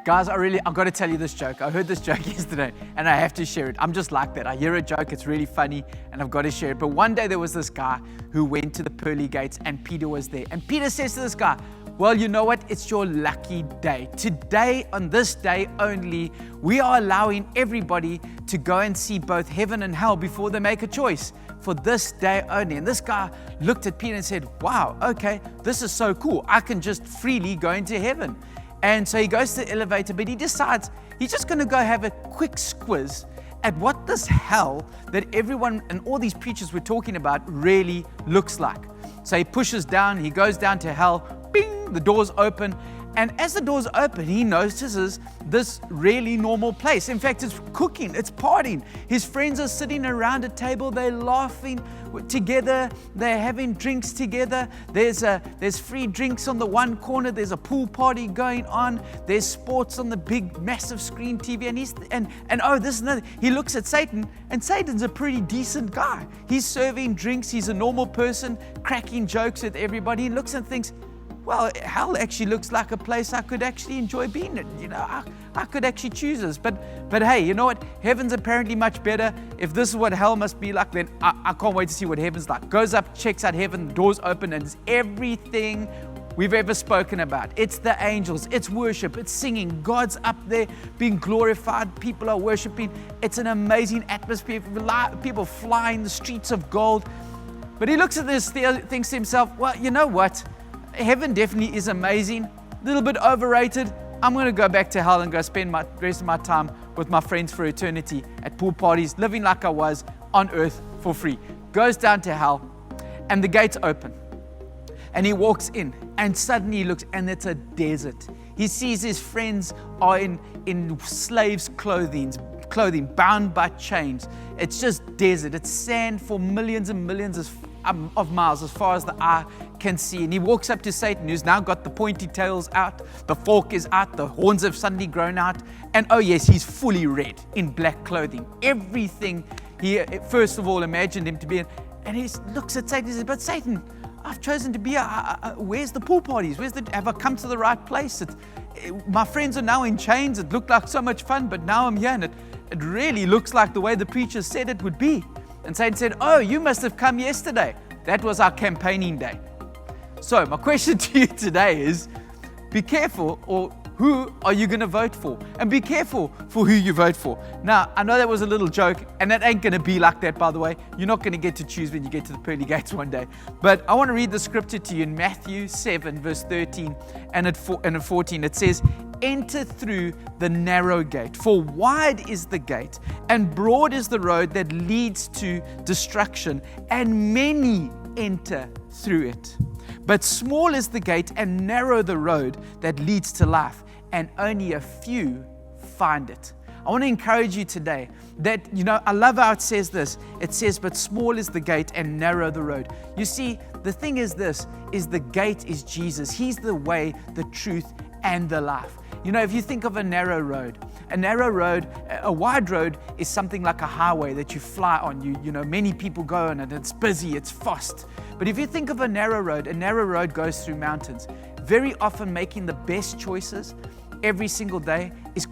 Guys, I've got to tell you this joke. I heard this joke yesterday and I have to share it. I'm just like that. I hear a joke, it's really funny, and I've got to share it. But one day there was this guy who went to the pearly gates and Peter was there. And Peter says to this guy, well, you know what? It's your lucky day. Today, on this day only, we are allowing everybody to go and see both heaven and hell before they make a choice for this day only. And this guy looked at Peter and said, wow, okay, this is so cool. I can just freely go into heaven. And so he goes to the elevator, but he decides he's just going to go have a quick squiz at what this hell that everyone and all these preachers were talking about really looks like. So he pushes down, he goes down to hell, bing, the doors open. And as the doors open, he notices this really normal place. In fact, it's cooking, it's partying. His friends are sitting around a table, they're laughing together, they're having drinks together. There's free drinks on the one corner, there's a pool party going on, there's sports on the big, massive screen TV, and oh, this is another. He looks at Satan, and Satan's a pretty decent guy. He's serving drinks, he's a normal person, cracking jokes with everybody. He looks and thinks, well, hell actually looks like a place I could actually enjoy being in. You know, I could actually choose this. But hey, you know what? Heaven's apparently much better. If this is what hell must be like, then I can't wait to see what heaven's like. Goes up, checks out heaven, the doors open, and it's everything we've ever spoken about. It's the angels, it's worship, it's singing. God's up there being glorified. People are worshiping. It's an amazing atmosphere. People flying the streets of gold. But he looks at this, thinks to himself, well, you know what? Heaven definitely is amazing, a little bit overrated. I'm going to go back to hell and go spend the rest of my time with my friends for eternity at pool parties, living like I was on earth for free. Goes down to hell and the gates open. And he walks in and suddenly he looks and it's a desert. He sees his friends are in slaves' clothing, bound by chains. It's just desert. It's sand for millions and millions of miles as far as the eye can see. And he walks up to Satan, who's now got the pointy tails out, the fork is out, the horns have suddenly grown out, and oh yes, he's fully red in black clothing. Everything he first of all imagined him to be in. And he looks at Satan and says, but Satan, I've chosen to be where's the pool parties? Have I come to the right place? My friends are now in chains. It looked like so much fun, but now I'm here and it really looks like the way the preacher said it would be. And Satan said, oh, you must have come yesterday. That was our campaigning day. So my question to you today is, be careful, or who are you going to vote for? And be careful for who you vote for. Now, I know that was a little joke, and that ain't going to be like that, by the way. You're not going to get to choose when you get to the pearly gates one day. But I want to read the scripture to you in Matthew 7, verse 13 and at 14. It says, enter through the narrow gate, for wide is the gate, and broad is the road that leads to destruction, and many enter through it. But small is the gate and narrow the road that leads to life, and only a few find it. I want to encourage you today that, I love how it says this. It says, but small is the gate and narrow the road. You see, the thing is the gate is Jesus. He's the way, the truth, and the life. If you think of a road, a wide road is something like a highway that you fly on. Many people go on it. It's busy, it's fast. But if you think of a narrow road goes through mountains. Very often making the best choices every single day is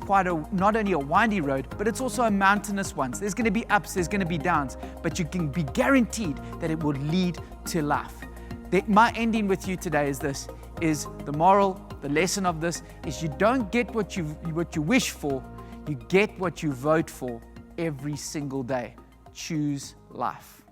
not only a windy road, but it's also a mountainous one. So there's going to be ups, there's going to be downs, but you can be guaranteed that it will lead to life. My ending with you today is this, is the moral, the lesson of this is you don't get what you wish for, you get what you vote for every single day. Choose life.